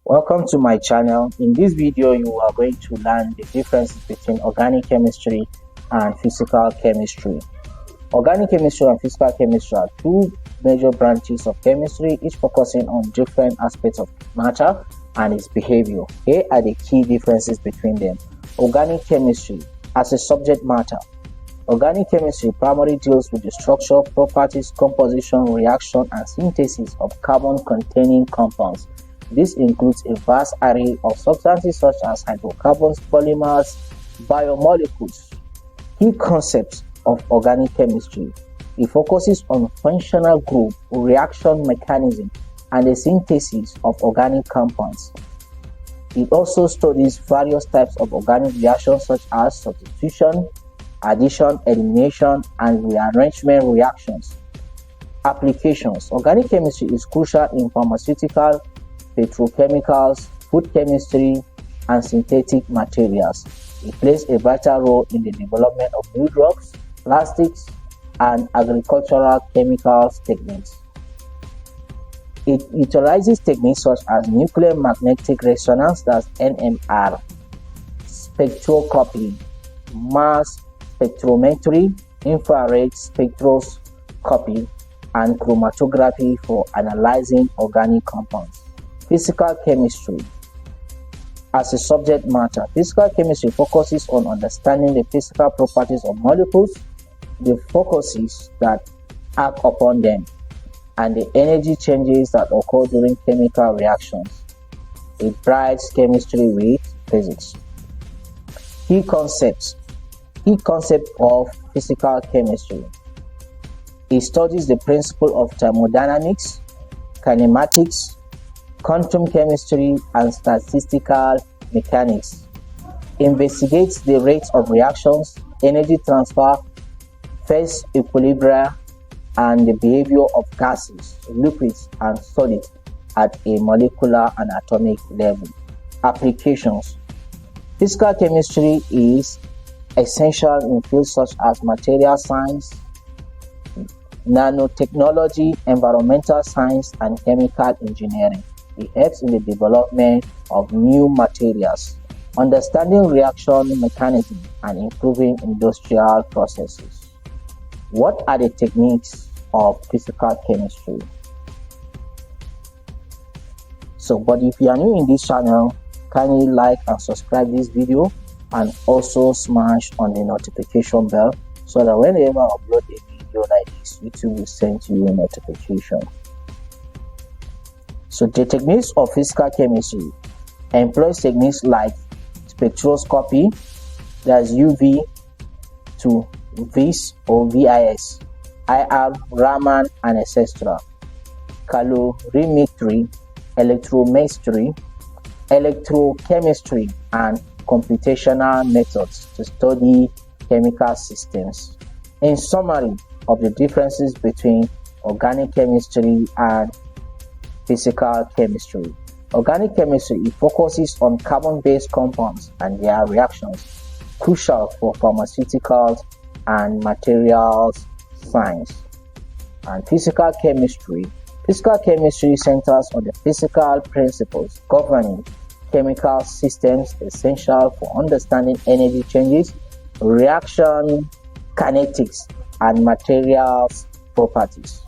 Welcome to my channel. In this video, you are going to learn the differences between organic chemistry and physical chemistry. Organic chemistry and physical chemistry are two major branches of chemistry, each focusing on different aspects of matter and its behavior. Here are the key differences between them. Organic chemistry as a subject matter. Organic chemistry primarily deals with the structure, properties, composition, reaction, and synthesis of carbon-containing compounds. This includes a vast array of substances such as hydrocarbons, polymers, biomolecules. Key concepts of organic chemistry. It focuses on functional group, reaction mechanism, and the synthesis of organic compounds. It also studies various types of organic reactions such as substitution, addition, elimination, and rearrangement reactions. Applications. Organic chemistry is crucial in pharmaceutical, petrochemicals, food chemistry, and synthetic materials. It plays a vital role in the development of new drugs, plastics, and agricultural chemicals techniques. It utilizes techniques such as nuclear magnetic resonance, that's NMR, spectroscopy, mass spectrometry, infrared spectroscopy, and chromatography for analyzing organic compounds. Physical chemistry as a subject matter. Physical chemistry focuses on understanding the physical properties of molecules, the forces that act upon them, and the energy changes that occur during chemical reactions. It brides chemistry with physics. Key concepts. Key concept of physical chemistry. It studies the principle of thermodynamics, kinematics, quantum chemistry, and statistical mechanics. Investigates the rates of reactions, energy transfer, phase equilibria, and the behavior of gases, liquids, and solids at a molecular and atomic level. Applications. Physical chemistry is essential in fields such as material science, nanotechnology, environmental science, and chemical engineering. It helps in the development of new materials, understanding reaction mechanism, and improving industrial processes. What are the techniques of physical chemistry? But if you are new in this channel, kindly like and subscribe this video, and also smash on the notification bell so that whenever I upload a video like this, YouTube will send you a notification. So the techniques of physical chemistry employs techniques like spectroscopy, that's UV to VIS or VIS, IR, Raman, and etc. Calorimetry, electrochemistry, electrochemistry, and computational methods to study chemical systems. In summary of the differences between organic chemistry and physical chemistry. Organic chemistry, it focuses on carbon-based compounds and their reactions, crucial for pharmaceuticals and materials science. And physical chemistry centers on the physical principles governing chemical systems, essential for understanding energy changes, reaction kinetics, and materials properties.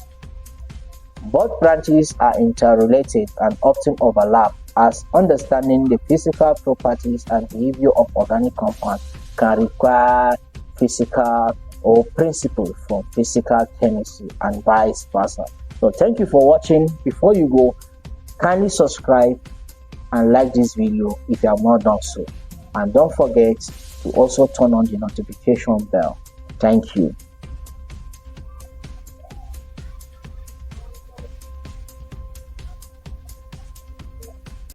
Both branches are interrelated and often overlap, as understanding the physical properties and behavior of organic compounds can require physical or principles from physical chemistry and vice versa. So thank you for watching. Before you go, kindly subscribe and like this video if you have not done so, and don't forget to also turn on the notification bell. Thank you.